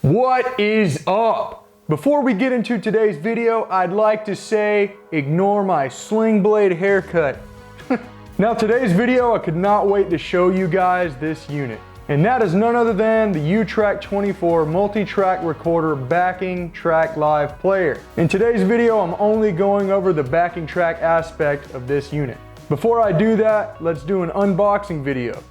What is up? Before we get into today's video, I'd like to say, ignore my sling blade haircut. Now today's video, I could not wait to show you guys this unit. And that is none other than the uTrack 24 multi-track recorder backing track live player. In today's video, I'm only going over the backing track aspect of this unit. Before I do that, let's do an unboxing video.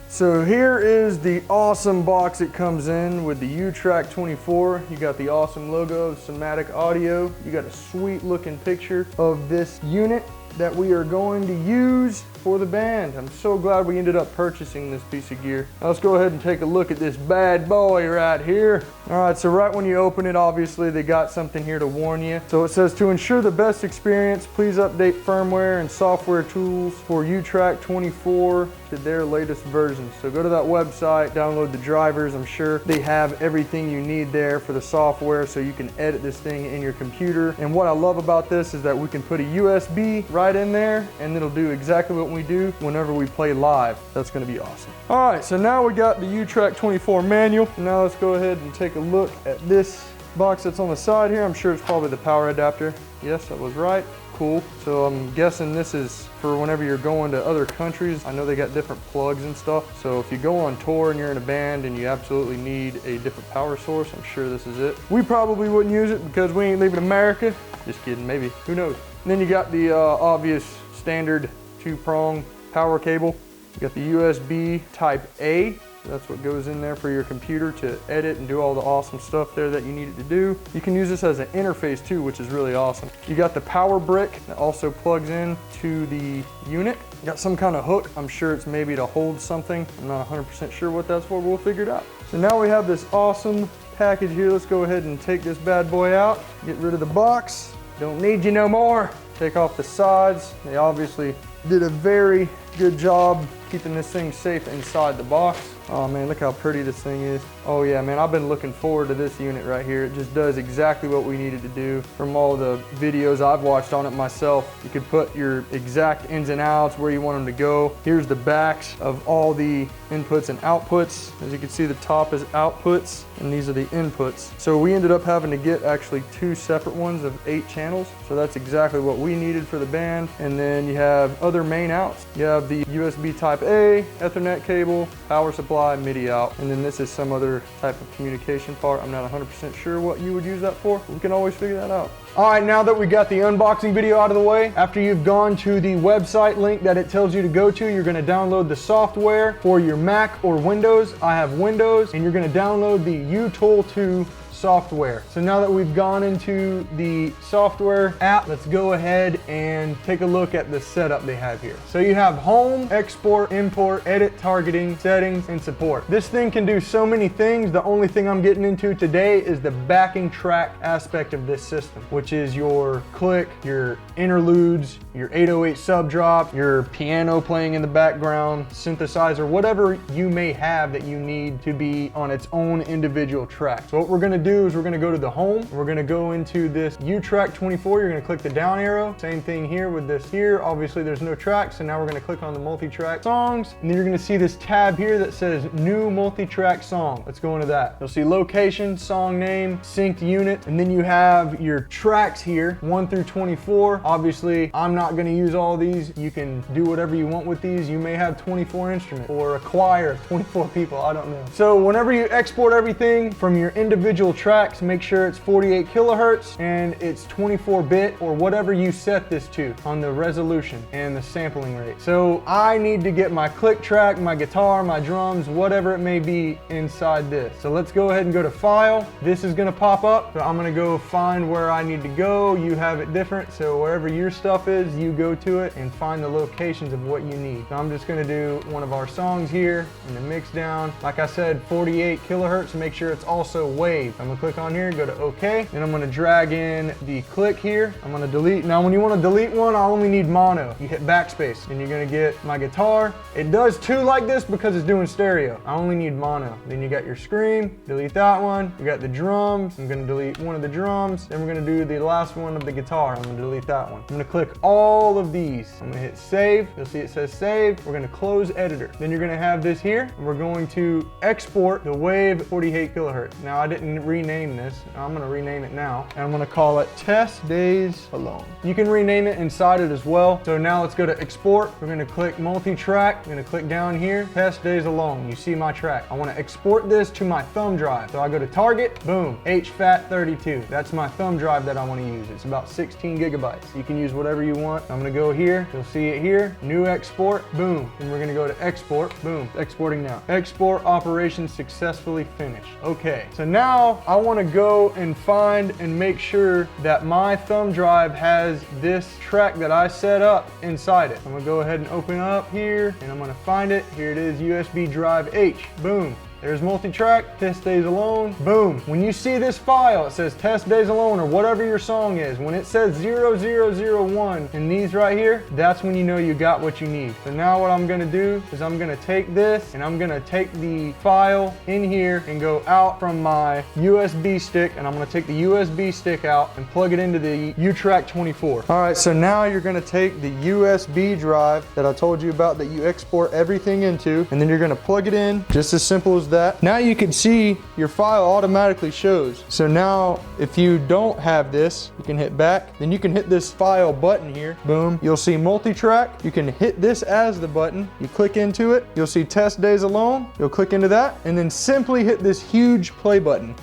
So here is the awesome box it comes in with the uTrack 24. You got the awesome logo of Somatic Audio. You got a sweet looking picture of this unit that we are going to use for the band. I'm so glad we ended up purchasing this piece of gear. Now let's go ahead and take a look at this bad boy right here. All right, so right when you open it, obviously they got something here to warn you. So it says, to ensure the best experience, please update firmware and software tools for uTrack 24 to their latest versions. So go to that website, download the drivers. I'm sure they have everything you need there for the software so you can edit this thing in your computer. And what I love about this is that we can put a USB right in there and it'll do exactly what we do whenever we play live. That's going to be awesome. All right, so now we got the uTrack 24 manual. Now let's go ahead and take a look at this box that's on the side here. I'm sure it's probably the power adapter. Yes, that was right. Cool. So I'm guessing this is for whenever you're going to other countries. I know they got different plugs and stuff. So if you go on tour and you're in a band and you absolutely need a different power source, I'm sure this is it. We probably wouldn't use it because we ain't leaving America. Just kidding, maybe. Who knows? And then you got the obvious standard 2-prong power cable. You got the USB type A. That's what goes in there for your computer to edit and do all the awesome stuff there that you need it to do. You can use this as an interface too, which is really awesome. You got the power brick that also plugs in to the unit. You got some kind of hook. I'm sure it's maybe to hold something. I'm not 100% sure what that's for, but we'll figure it out. So now we have this awesome package here. Let's go ahead and take this bad boy out. Get rid of the box. Don't need you no more. Take off the sides. They obviously did a very good job keeping this thing safe inside the box. Oh man, look how pretty this thing is. Oh yeah, man, I've been looking forward to this unit right here. It just does exactly what we needed to do. From all the videos I've watched on it myself, you could put your exact ins and outs, where you want them to go. Here's the backs of all the inputs and outputs. As you can see, the top is outputs and these are the inputs. So we ended up having to get actually 2 separate ones of 8 channels. So that's exactly what we needed for the band. And then you have other main outs. You have the USB type A, Ethernet cable, power supply, MIDI out, and then this is some other type of communication part. I'm not 100% sure what you would use that for. We can always figure that out. All right, now that we got the unboxing video out of the way, after you've gone to the website link that it tells you to go to, you're gonna download the software for your Mac or Windows. I have Windows, and you're gonna download the uTool 2 software. So now that we've gone into the software app, let's go ahead and take a look at the setup they have here. So you have home, export, import, edit, targeting, settings, and support. This thing can do so many things. The only thing I'm getting into today is the backing track aspect of this system, which is your click, your interludes, your 808 sub drop, your piano playing in the background, synthesizer, whatever you may have that you need to be on its own individual track. So what we're gonna do is we're gonna go to the home. We're gonna go into this uTrack 24. You're gonna click the down arrow. Same thing here with this here. Obviously there's no track, so now we're gonna click on the multi-track songs. And then you're gonna see this tab here that says new multi-track song. Let's go into that. You'll see location, song name, synced unit, and then you have your tracks here, 1 through 24. Obviously, I'm not gonna use all these. You can do whatever you want with these. You may have 24 instruments or a choir of 24 people, I don't know. So whenever you export everything from your individual tracks, make sure it's 48 kilohertz and it's 24-bit or whatever you set this to on the resolution and the sampling rate. So I need to get my click track, my guitar, my drums, whatever it may be inside this. So let's go ahead and go to File. This is gonna pop up. So I'm gonna go find where I need to go. You have it different, so wherever your stuff is, you go to it and find the locations of what you need. So I'm just gonna do one of our songs here in the mix down. Like I said, 48 kilohertz, make sure it's also wave. I'm gonna click on here, go to OK, and I'm gonna drag in the click here. I'm gonna delete. Now when you wanna delete one, I only need mono. You hit backspace and you're gonna get my guitar. It does two like this because it's doing stereo. I only need mono. Then you got your scream, delete that one. You got the drums. I'm gonna delete one of the drums. Then we're gonna do the last one of the guitar. I'm gonna delete that one. I'm gonna click all of these. I'm gonna hit save. You'll see it says save. We're gonna close editor. Then you're gonna have this here, and we're going to export the wave 48 kilohertz. Now I didn't rename this. I'm gonna rename it now, and I'm gonna call it Test Days Alone. You can rename it inside it as well. So now let's go to export. We're gonna click multi-track. I'm gonna click down here, Test Days Alone. You see my track. I wanna export this to my thumb drive. So I go to target, boom, HFAT32. That's my thumb drive that I wanna use. It's about 16 gigabytes. You can use whatever you want. I'm gonna go here, you'll see it here, new export, boom. And we're gonna go to export, boom, exporting now. Export operation successfully finished. Okay, so now I wanna go and find and make sure that my thumb drive has this track that I set up inside it. I'm gonna go ahead and open up here and I'm gonna find it. Here it is, USB drive H, boom. There's multi-track, Test Days Alone, boom. When you see this file, it says Test Days Alone or whatever your song is. When it says 0001 in these right here, that's when you know you got what you need. So now what I'm gonna do is I'm gonna take this and I'm gonna take the file in here and go out from my USB stick, and I'm gonna take the USB stick out and plug it into the uTrack 24. All right, so now you're gonna take the USB drive that I told you about that you export everything into, and then you're gonna plug it in, just as simple as that. Now you can see your file automatically shows. So now if you don't have this, you can hit back, then you can hit this file button here, boom. You'll see multi-track. You can hit this as the button. You click into it, you'll see Test Days Alone. You'll click into that and then simply hit this huge play button.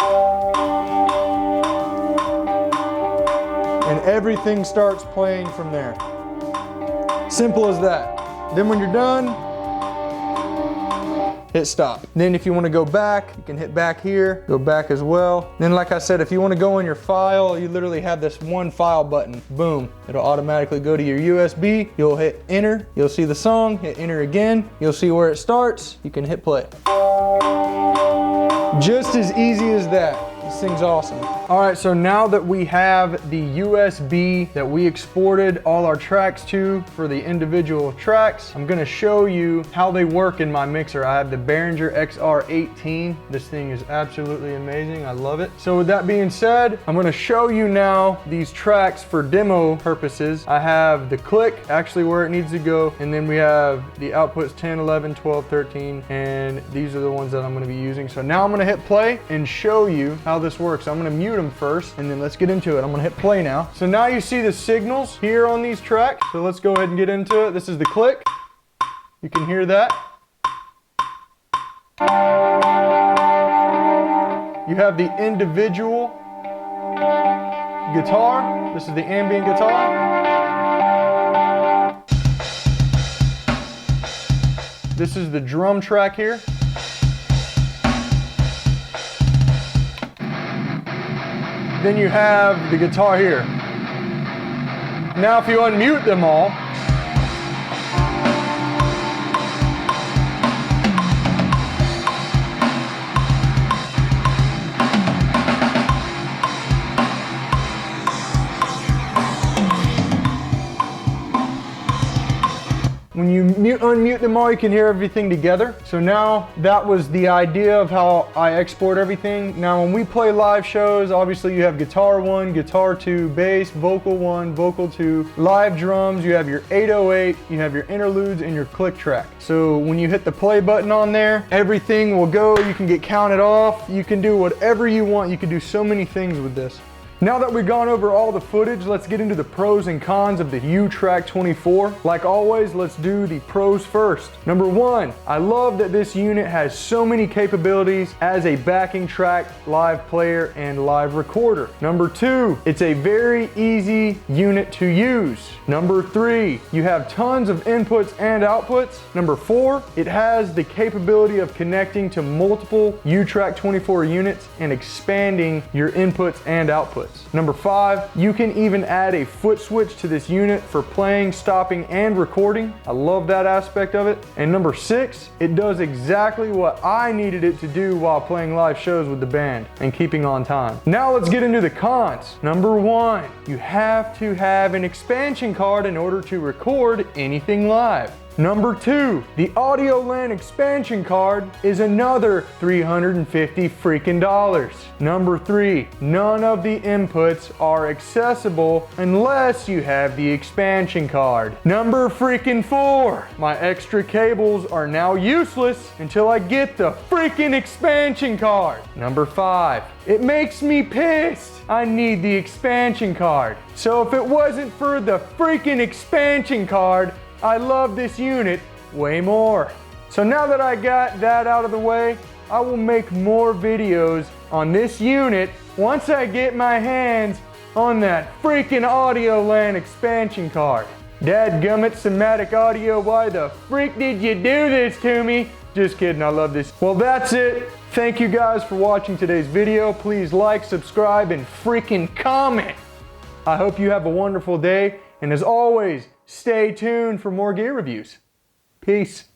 And everything starts playing from there. Simple as that. Then when you're done, hit stop. Then if you want to go back, you can hit back here, go back as well. Then like I said, if you want to go in your file, you literally have this one file button, boom. It'll automatically go to your USB. You'll hit enter, you'll see the song, hit enter again. You'll see where it starts, you can hit play. Just as easy as that. This thing's awesome. All right, so now that we have the USB that we exported all our tracks to for the individual tracks, I'm gonna show you how they work in my mixer. I have the Behringer XR18. This thing is absolutely amazing. I love it. So with that being said, I'm gonna show you now these tracks for demo purposes. I have the click, actually where it needs to go, and then we have the outputs 10, 11, 12, 13, and these are the ones that I'm gonna be using. So now I'm gonna hit play and show you how this works. I'm gonna mute them first and then let's get into it. I'm gonna hit play now. So now you see the signals here on these tracks. So let's go ahead and get into it. This is the click. You can hear that. You have the individual guitar. This is the ambient guitar. This is the drum track here. Then you have the guitar here. Now if you unmute them all, when you unmute them all, you can hear everything together. So now that was the idea of how I export everything. Now when we play live shows, obviously you have guitar 1, guitar 2, bass, vocal 1, vocal 2, live drums, you have your 808, you have your interludes and your click track. So when you hit the play button on there, everything will go, you can get counted off, you can do whatever you want. You can do so many things with this. Now that we've gone over all the footage, let's get into the pros and cons of the uTrack 24. Like always, let's do the pros first. Number 1, I love that this unit has so many capabilities as a backing track, live player, and live recorder. Number 2, it's a very easy unit to use. Number 3, you have tons of inputs and outputs. Number 4, it has the capability of connecting to multiple uTrack 24 units and expanding your inputs and outputs. inputs. Number 5, you can even add a foot switch to this unit for playing, stopping, and recording. I love that aspect of it. And number 6, it does exactly what I needed it to do while playing live shows with the band and keeping on time. Now let's get into the cons. Number 1, you have to have an expansion card in order to record anything live. Number 2, the audio LAN expansion card is another $350 freaking dollars. Number 3, none of the inputs are accessible unless you have the expansion card. Number freaking 4, my extra cables are now useless until I get the freaking expansion card. Number 5, it makes me pissed. I need the expansion card. So if it wasn't for the freaking expansion card, I love this unit way more. So now that I got that out of the way, I will make more videos on this unit once I get my hands on that freaking audio LAN expansion card. Dadgummit, Somatic Audio, why the freak did you do this to me? Just kidding, I love this. Well, that's it. Thank you guys for watching today's video. Please like, subscribe, and freaking comment. I hope you have a wonderful day, and as always, stay tuned for more gear reviews. Peace.